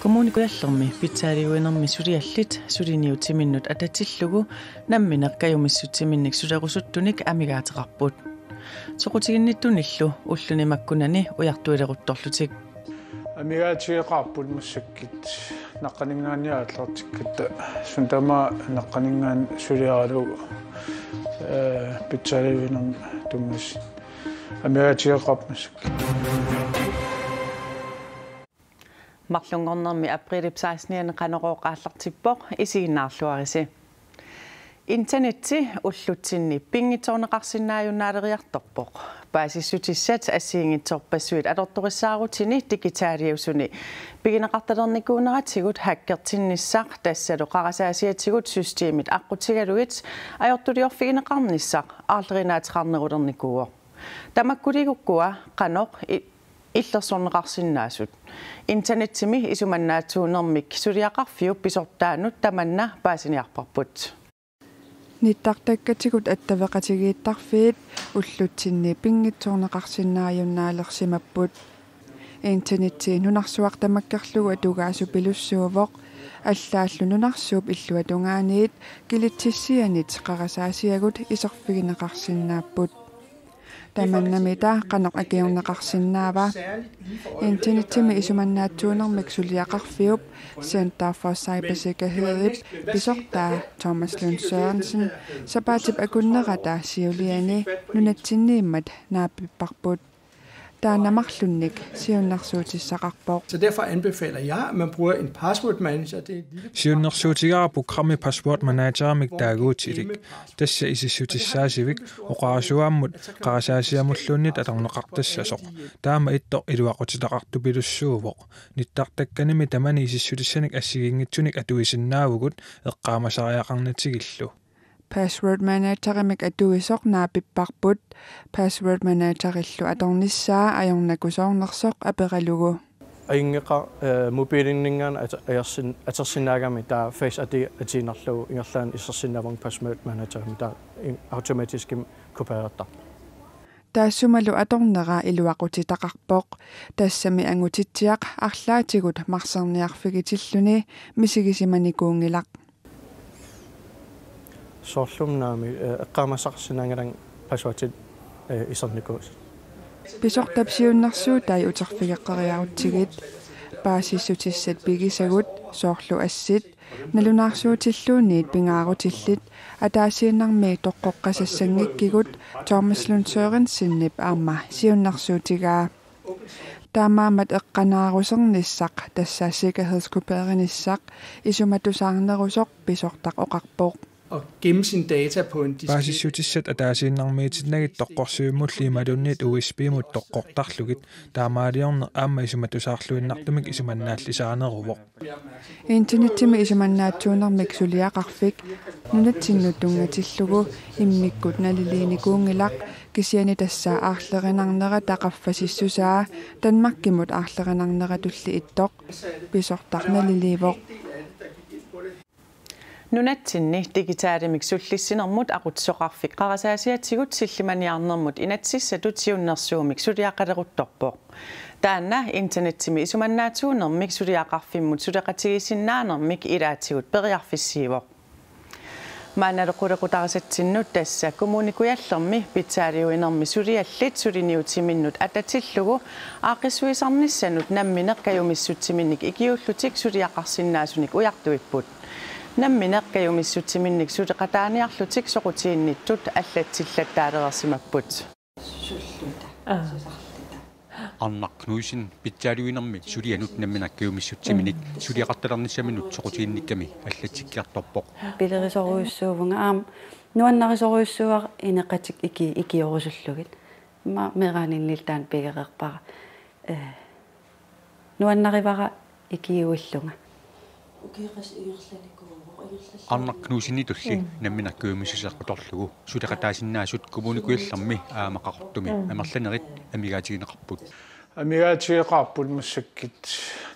Kommunikuyallermi pitsaaliuinermi suliallit suliniutiminnut atatillugu nammineqqajumissutiminnik sulerusuttunik amigaateqarput soqutiginnittunillu ullunimakkunani ujartuileruttorlutik амигаатиеқарпут массаккит наққанингаанниааллартиккатта сунтама наққанингаан сулиаралу питсаливинерм тунгас амигаатиеқарп массакки марлунгорнерми априлип 16-ниан канерооqaаллартиппоқ исигиннаарлуариси интернетти уллутсинни пингиторнеқарсинааюннаалериарторпоқ паасиссутиссат ассиингитсорпассуит алорториссаарутини дигитаалиусуни пигинеқарталерникуунератигут хаккертинниссақ тассалу қарасаасиатигут системит аққутигалуит аёртулиорфигинеқарниссақ ааллеринаатерарнерулерникуо тамаккулигуккуа қаноқ иллерсорнеқарсинаасут интернеттими исуманнаатсуунермик сулиақарфиуп писортаанут таманна паасиниарпарпут ниттартаккатигут аттавеқатигииттарфиит уллутсинни пингитсорнеқарсинааюннаалерсимаппут интернетти нунарсуақ тамаккерлугу атугаасу пилуссуувоқ аллааллу нунарсууп иллуатунгааниит килитсиссианит қарасаасиагут исорфигинеқарсинааппут таманнамита қаноқ акиорнеқарсинаава интернеттими исуманнаатсуунермик сулиақарфиуп Center for Cybersikkerhed писортаа Thomas Lund Sørensen сапаатип акуннерата сиулиани нунатсиннииммат нааппиппарпут таанамарлунник сиуннарсуутиссақарпоқ. Så derfor anbefaler jeg, at man bruger en password manager. Сиуннэрсуутигаа programmi password manager-мик тасса исиссутиссаасивик оқарасуааммут қарасаасиамуллууннит аларнеқартассасоқ таама иттоқ илуақутитақарту пилуссуувоқ ниттартакканими тамани исиссутиссаник ассигингитсуник атуисиннаавгут эққаамасариақарнатигиллу Password manager-мик атуисоқ наапиппарпут password manager-иллу аторнissaa ajornakusорнерсоқ апералугу аингеқа мобилиннингаана атерсинаагами таа face ID атинерлугу ингерлаан иссерсиннавон password manager-ми таа автоматически купаерта таассумалу аторнера илуақутитақарпоқ тассами ангутитсиақ арлаатигут марсерниарфигитиллуни мисигисиманикуунгилақ сорлумнаами эққаамасарсинаагалан пасуатит исерникуус писортапсиуннарсуутай утерфигеққариарутсигит паасиссутиссат пигисагут соорлу ассит налунаарсуутиллуунниит пингаарутиллит атаасииннарми тоққоққасассангиккигут Thomas Lund Sørensen аама сиуннарсуутигаа таамаамат эққанаарусерниссақ тассаа sikkerhedskuperinissaq исуматусаарнерусоқ писортақ оқарпоқ og gemme sine data på en diskette. Paasissutissat ataasiinnarmiititnagit toqqorsuimulliimaluunniit USB-mut toqqortarlugit taamaaliorner aamma isumatusaarluinnartumik isumannaallisaaneruvoq интернеттими исуманнаатсуунэрмик сулиақарфик нунатсиннутунгаtillugu иммиккут налилиникуунгилақ кисиани тассаа аарлеринарнера тақаффасиссусаа танмаркимут аарлеринарнера тулли иттоқ писортарналиливоқ нунатсинни дигитаалимик суллиссинермут aqutsoqarfik qarasaassiatиgut sillimaniarnermut inatsissatut siunnersuumik suliaqaleruttorpoq таанна интернеттими исуманнаатуунермик сулиақарфиммут сулеқатигисиннааnermik илаатигут периарфиссиивоқ мааналеқулеқутарасатсиннут тасса коммуникуяллерми питсаалиуинерми сулиаллит сулиниутиминнут ататиллугу аақисуисарниссанут намминеққаюмиссутсиминник икиуллутик сулиақарсиннаасуник уяртуиппут намминеққаюмиссутсиминник сулеқатааниарлутик соқутиинниттут аллатсиллаттаалерсимаппут арнаркнуисин питсаалуинерми сулианут намминаққаюмиссутсиминик сулиақарталерниссаминут соқутиинникками аллатсиккиарторпоқ пилерисоруйуссуувнга аам нуаннарисоруйуссуар инеқатик икиорусуллугит ма мерааниннилтаан пигеқерпара нуаннаривара икиуиллунга укиқас ингерланикку арнаркнуисинни тулли намминаққаюмиссусеққуторлугу сулеқатаасиннаасут коммуникуиллерми аамақартуми амерланерит амигаатигинеқарпут амигаатигеқарпут массаккит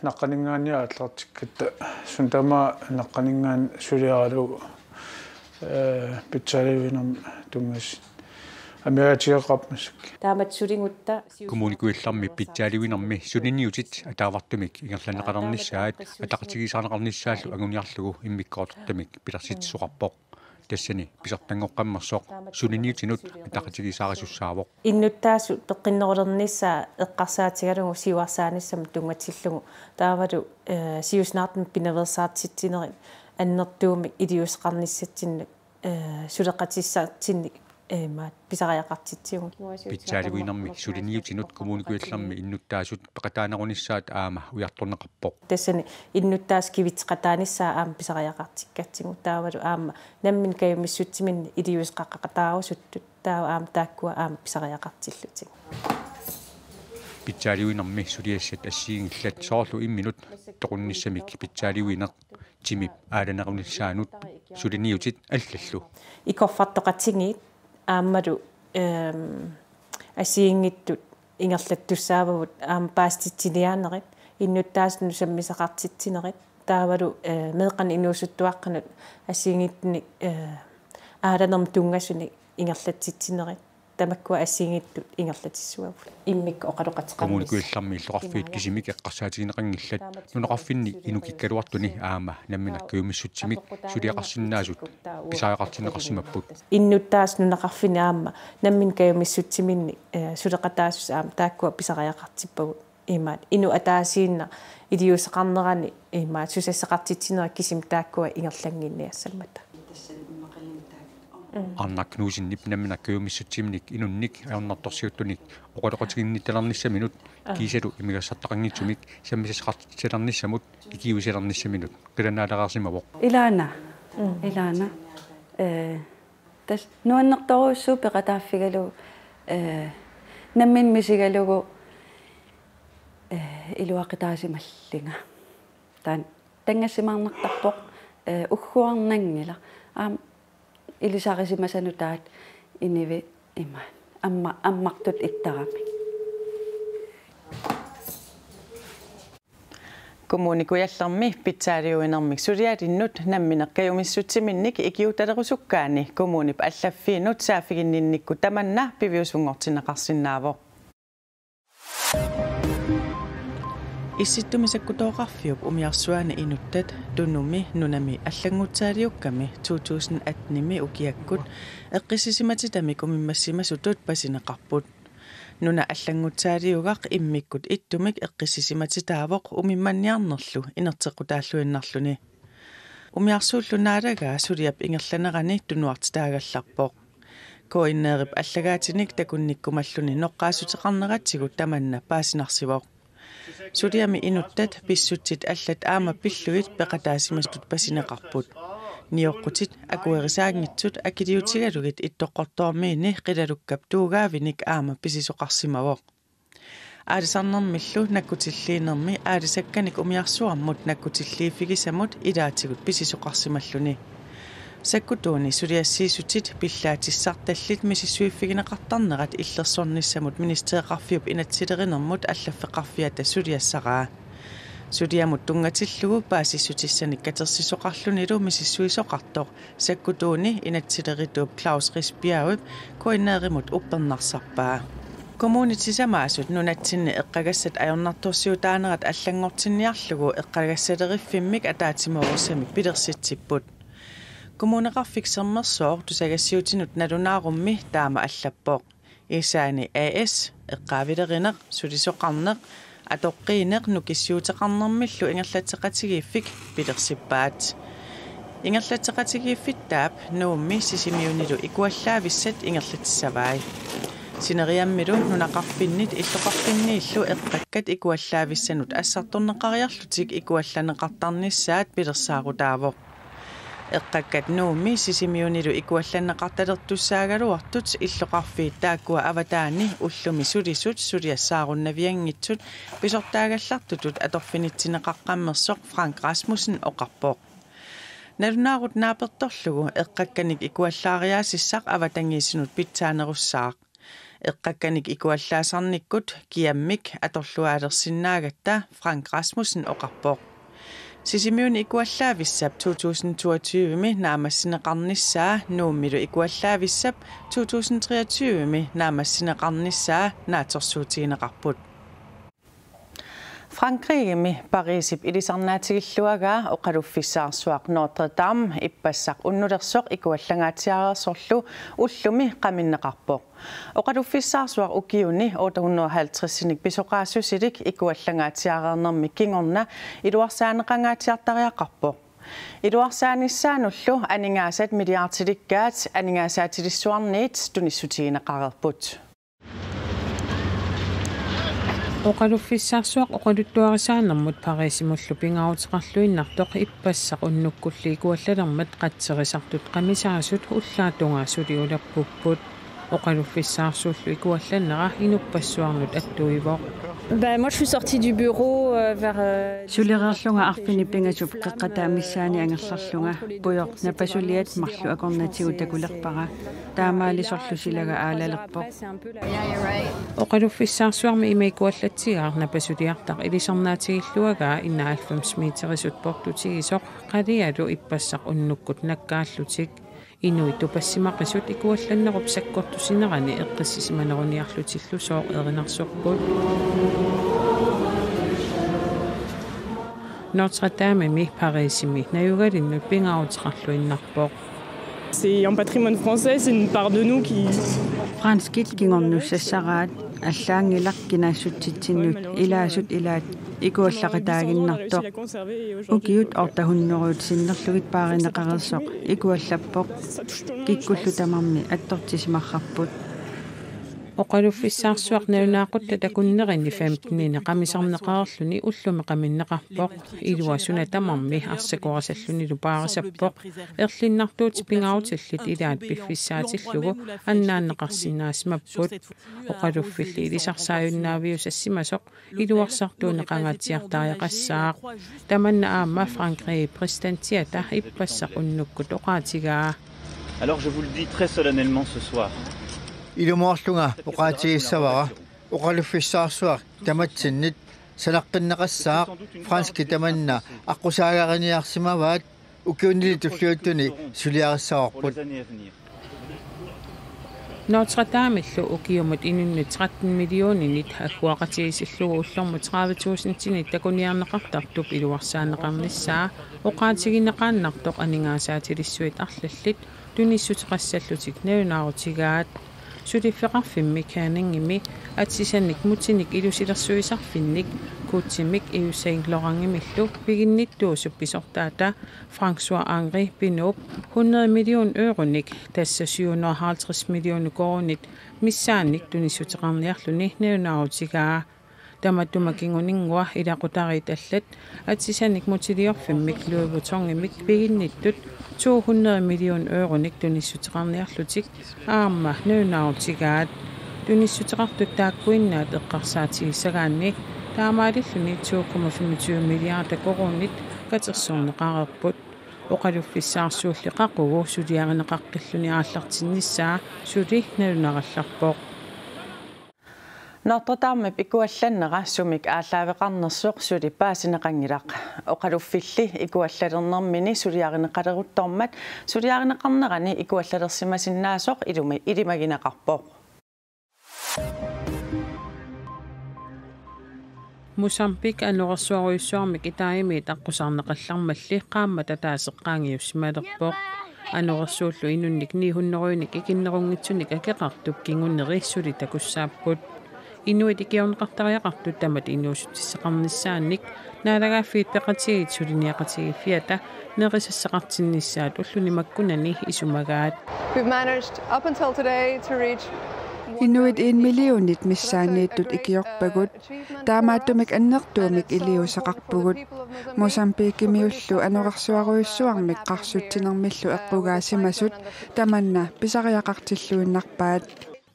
наққанингаанниааллартиккатта сунтама наққанингаан сулиаралу питсаливинерм тунгас амиратиеқарпмассак таамат сулингутта коммуникуилларми питсаалуинэрми сулиниутит атаавартумик ингерланеқалернissaат атақатигисаарнеқарниссааллу агуниарлугу иммиккоортартамик пиларситсоқарпоқ тассани писартангоққаммерсоқ сулиниутинут атақатигисаарисуссаавоқ иннуттаасу пеққиннерулернissaа эққарсаатигалугу сиуарсааниссам тунгатиллугу таавалу сиуснаарпин пинаверсаартитсинерит аннертууми илиусеқарниссатсиннак сулеқатиссаартинник маат писариақартитсигу питсаалуинэрми сулиниутинут коммуникуилларми иннуттаасут пеқатаанерунissaат аама уярторнеқарпоқ тассани иннуттаас кивитсеқатааниссаа аама писариақартиккатсигу таавалу аама наммин каюмиссутсимин илиусеқаққатааруссуттут таава аама тааккуа аама писариақартиллутиг питсаалуинэрми сулиассат ассиингиллат соорлу имминут тоқунниссамик питсаалуинеқ тимип ааланерунissaанут сулиниутит аллаллу икорфартоқатсигит ааммалу асиингиттут ингерлаттуссаавагут аама пааститсилиаанерит иннуттаасну саммисақартитсинерит таавалу меэқан инуусуттуаққанут асиингиттни ааланерм тунгасуни ингерлатситсинерит тамаккуа ассиингиттут ингерлатиссуаву иммик оқалоқатеқарнис коммуникуилларми иллоқарфиит кисимик эққарсаатигинеқангиллат нунеқарфинни инукиккалуартуни аама намминаккиумиссутсимик сулиақарсинаасут писариақартинеқарсимаппут иннуттаас нунеқарфини аама наммин каюмиссутсиминни сулеқатаасус аама тааккуа писариақартиппагут имаат ину атаасиинна илиусеқарнерани имаат сусассеқартитсинера кисим тааккуа ингерлангинниассаммата арнакнуусиннип намминаккиумиссутсимник инунник аернарторсиуттуник оқалоқатигиннитталерниссаминут кисалу имигассартақангитсумик саммисасеқартитсалерниссамут икиусалерниссаминут қиланаалеқарсимавоқ илаана тас нуаннэрторуссуу пеқатааффигалу наммин мисигалугу илуақитаасималлинга таан тангассимаарнартарпоқ уггуарнангила илисарисимасанутаат иниви има аммартут иттарами коммуникуялларми питсаалиуинэрмик сулиаатиннут намминеққаюмиссутсиминник икиуталерусуккаани коммунип аллаффиинут саафигиннинникку таманна пивиусунгортинеқарсинаавоо исситтумисаккутооқарфиуп умиарсуаани инуттат тунуми нунами аллангутсаалиукками 2018-ми укиаккут эққиссисиматитамик умиммассимасутут пасинеқарпут нуна аллангутсаалиугақ иммиккут иттумик эққиссисиматитаавоқ умимманниарнерлу инертеқутааллуиннарлуни умиарсууллунаалагаа сулиап ингерланерани тунуартитаагалларпоқ коиннерип аллагаатиник такунниккумаллуни ноққаасутеқарнератсигут таманна паасинарсивоқ сулиами инуттат писсутсит аллат аама пиллуит пеқатаасимастут пасинеқарпут ниоққутит акуерисаагнитсут акилиутигалугит иттоққортоормиини қилалуккап туугаавиник аама писисоқарсимавоқ аалисарнэрмиллу наккутиллиинерми аалисакканик умиарсуармут наккутиллииффигисамут илаатигут писисоқарсималлуни саккутууни сулиассиисутит пиллаатиссарталлит мисиссуиффигинеқартарнерат иллерсорниссамут министеэқарфиуп инатсилеринермут аллаффеқарфиата сулиассараа сулиамут тунгатиллугу паасиссутиссаник катерсисоқарлунилу мисиссуисоқартоқ саккутууни инатсилеритуп Клаус Рисбjerg коиннееримут уппернарсарпаа коммунитисамаасут нунатсинни эққагассат аёрнарторсиутаанерат аллангортинниарлугу эққагассалериффиммик атаатиморуссамик пилерситсиппут коммунеқарфиксермерсоор тусагассиутинут налунаарумми таама аллаппоқ исаани АС эққаавилеринеқ сулисоқарнеқ атоққиинеқ нукиссуутеқарнэрмиллу ингерлатеқатигииффик пилерсиппаат ингерлатеқатигииффиттаап нуумми сисимиунилу икуаллаависсат ингерлатиссаваи синериаммилу нунақарфиннит иллоқарфиннииллу эққаккат икуаллаависсанут ассарторнеқариарлутик икуалланеқартарниссаат пилерсаарутаавоқ эққаккат нуумми сисимиунилу икуалланеқарталертуссаагалуартут иллоқарфиит тааккуа аватаани уллуми сулисут сулиассааруннавиангитсут писортаагаллартутут аторфинитсинеқаққаммерсоқ Франк Расмуссен оқарпоқ налунаарут нааперторлугу эққакканик икуаллаариаасиссақ аватангиисинут питсаанеруссаақ эққакканик икуаллаасарниккут киаммик аторлуаалерсиннаагатта Франк Расмуссен оқарпоқ Sisimiun ikuallaavissap 2022-mi naamassineqarnissaa nuummilu ikuallaavissap 2023-mi naamassineqarnissaa naatorsuutigineqarput. Frankrigimi Parisip ilisarnaatigilluagaa oqaluffissaarsuaq Notre Dame ippassaq unnulersoq ikuallangaatiareersorlu ullumi qaminneqarpoq. Oqaluffissaarsuaq ukiuni 850-sinik pisoqaassusilik ikuallangaatiareernermi kingorna iluarsaaneqangaatiartariaqarpoq. Iluarsaanissaanullu aningaasat milliartilikkaat aningaasaatilисsuarniit tunissutigineqarerput. Oqaluffissaarsuaq oqaluttuarisaanermut Parisimullu pingautiqarluinnartoq ippassaq unnukkulliikuallalермат qatserisartut qamisaasut ullaatungaasuli ulappupput oqaluffissaarsuullu ikuallannera inuppassuarnut attuivoq. Moi je suis sortie du bureau vers Sulererlunga arfini pingasup qeqqataamissaani angerlarlunga puyoq napasuliat marlu akornatigu takulerpara taamaalisorlu silaga aalalerpoq. Oqaluffissaarsuarmi imaikuallatsigaar napasuliartaq ilisarnaatigilluagaa inna 90 meterisut portutigisoq qalialu ippassaq unnukkut nakkaallutik inuitu passimaqisut ikuallannerup sakkortusinerani eqqissisimaneruniarlutillu sooq erinarsorput. Notre Dame mi Parisimi nayugalinnut pingautiqarluinnarpoq. C'est un patrimoine français, c'est une part de nous qui Franskit kingornussassaraat allaangilaqkinaassutsitsinnut ilaasut ilaat ikuallaqataaginnartoq ukiut ortahunneruut sinnerlugit paarineqareersoq ikuallappoq kikkullu tamarmi attortisimarrarput. Oqaluffissaarsuaq naunaaqutta takunnerini 15 qamisarneqaarluni ullumi qaminneqarpoq iluasuna tamarmi arsakorasalluni lupaarasappoq erlinnartuut pingautillit ilaat piffissaatillugu annaanneqarsinnaasmapput oqaluffilli ilisarsaayunnaaviusassimasoq iluarsartuuneqangaatiartaariaqassaaq tamanna aamma Frankrig presidentiata ippassaq unnukkut oqaatigaa. Alors je vous le dis très solennellement ce soir. Ilumuarlunga uqaatigissawaqa uqaluffissaarsuaq tamatsinit salaqqinneqassaaq Franski tamanna aqusaagaaqiniarsimavaat ukiunili tulluuttuni suliarissawaqput. Notre Dame-illu ukiumut inunnut 13 millioninit akkuaqatigisillugu ullormu 30,000 takuniarneqartartup iluarsaaneqarnissaa uqaatigineqaannartoq aningaasaatilисsuит arlallit tunissutiqassallutik naunaarutigaat suliffeqarfimmi kaaningimi atsisannik mutinik ilusilersuisarfinnik kuutsimik iusainglorangimillu piginnittuusup pisortaata François-Henri Pinault 100 million euronik tassa 750 million koronit missaannik tunissutiqarniarluni naunaarutigaa tamattumakinguninnguа ilaqutaritallat atsisannik mutiliorfimmik luivutongimik piginnittut 200 million euronik tunissutiqarniarlutik aamma naunaarutigaat tunissutiqartut taakkuinnaat eqqarsaatigisagaanni taamaalilluni 2,25 milliarda koronit katersorneqarerput oqaluffissaarsuulli qaqugu suliareneqaqqilluni aallartinnissaa suli naunarallarpoq. Notre Dame ikuallannera sumik aalaaveqarnersuq suli paasineqangilaq oqaluffilli ikuallalernermini suliareneqaleruttormat suliareneqarnerani ikuallalersimasinnaasoq ilimagineqarpoq. Mosambik anorsuaruissuarmik itaayimi taqqusarneqallarmalli qaamma tataaseqqaangiussimalerpoq anorsuullu inunnik niihunneruinik ikinnerungitsunik akeqartup kingunnerissuli takussaapput inuit ikiorneqartariaqartut tamat inuusutissaqarnissaannik naalagaafiit peqatigit suliniaqatigiffiata neqisasseqartinnissaat ulluni makkunani isumagaat. We've managed up until today to reach Inuit 1 millionit missaaniittut ikiorpagut taamaattumik annertuumik iliusaqarpugut Mosambikimiullu anorarsuaruissuarmik qarsuttinermillu eqqugaasimasut tamanna pisariaqartilluinnarpaat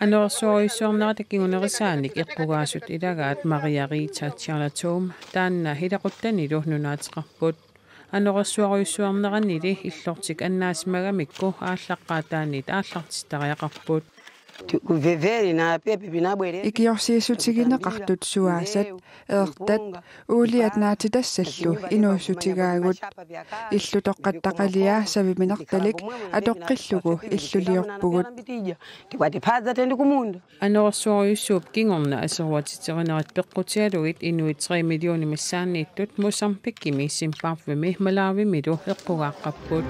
anorsuaruissuarnera takingunerisaanik eqqugaasut ilagaat Maria Rita Charlatoom taanna hilaquttanilu nunaateqarput anorsuaruissuarneranili illortik annaasimagамикку ааllaqqaataanit aallartistariaqarput Ikiorsiisutigineqartut suaasat eertat uuliat naatitassallu inuussutigagut illutoqqattaqalia saviminartalik atoqqillugu illuliorpugut Anorsuoriussuup kingorna aserwatiterineret peqqutialuit inuit 3 millioni missaanniittut Mosambikimi Zimbabwemi malaavimilu eqqugaaqqapput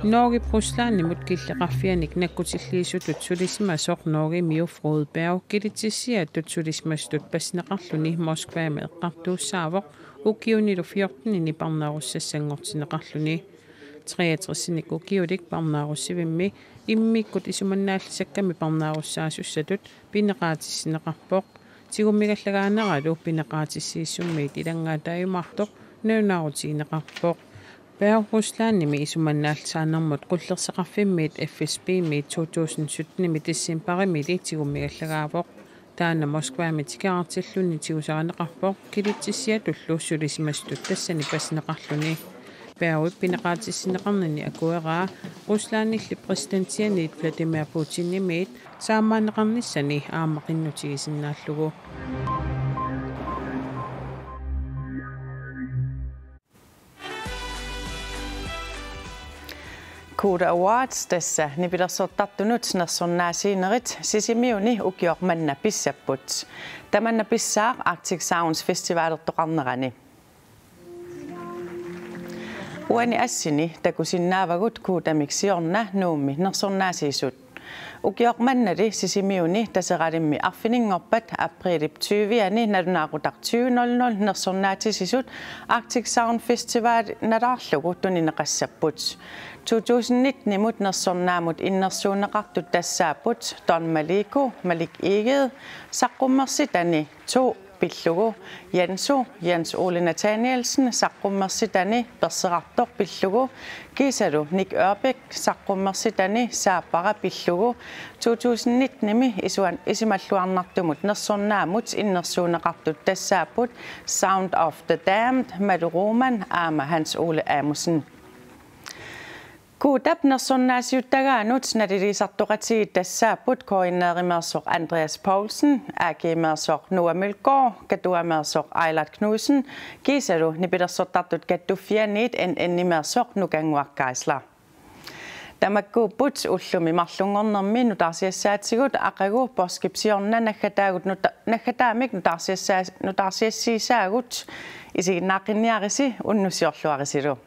Norge Ruslanimut killeqarfianik nakkutilliisutut sulismasoq Norge Mio Frodeberg kilitisiattut sulismastut pasneqarluni Moskvaami eqqartuussaaavoq ukiunilu 14 parnaarussassanngortineqarluni 63 ukiulik parnaarussivimmi immikkut isumannaallisakkami parnaarussaasusatut pineqaatissineqarpoq tigummigallagaaneralu pineqaatissiissummiit ilangaatayumartoq neunarutiineqarpoq Ruslanimi isumannaalsaanermut qullerseqarfimmiit FSB-miit 2017 tissimparimili tigummigallagaavoq taana Moskvaami tikaartilluni tigusareneqarpoq kilitissiatullu sulismastut tassani pasneqarluni Päuip pineqaatissineqarnani akueraa Ruslanilli presidentianiit Vladimir Putinimiit saamaaneqarnissani aamaqinnutigisinnaallugu Kuuda Awards tässä nipilersortartunut nersornaasiinerit sisimiuni ukiormanna pissapput. Tamanna pissaaq Arctic Sounds Festivalertoqarnerani. Uani assini takusinnaavagut kuutamiksiorna nuummi nersornaasiisut. Ukiormannari sisimiuni taseqalimmi arfiningorpat aprilip 20ani nalunaaqutaq 20:00 nersornaatisisut Arctic Sound Festival nalarlugu tunineqassapput. 2019 nimut nersornaamut innersuuneqartut tassaapput Don Maliko Malik Eged saqqummersitani 2 pillugu Jens Ole Nathanielsen saqqummersitani perseqartoq pillugu Kisalu Nick Ørbæk saqqummersitani saapara pillugu 2019 nimi isimalluarnartumut nersornaamut innersuuneqartut tassaapput Sound of the Damned Madu Roman aama Hans Ole Amusen Kuutap nersornaasiuttagaanut nalilisartoqatiit tassaapput koinneerimersoq Andreas Poulsen, AG-mersoq Noah Mølgaard, katuamersoq Eilert Knudsen, kiisalu nipilersortartut kattuffianiit ennimersoq nukanguakkaisla. Tamakkuupput ullumi marlungornermi nutarsiassaatsigut aqagu porskipsiorna naggataamik nutarsiassiisaagut isiginnaaqinniarisi unnusiorluarisilu.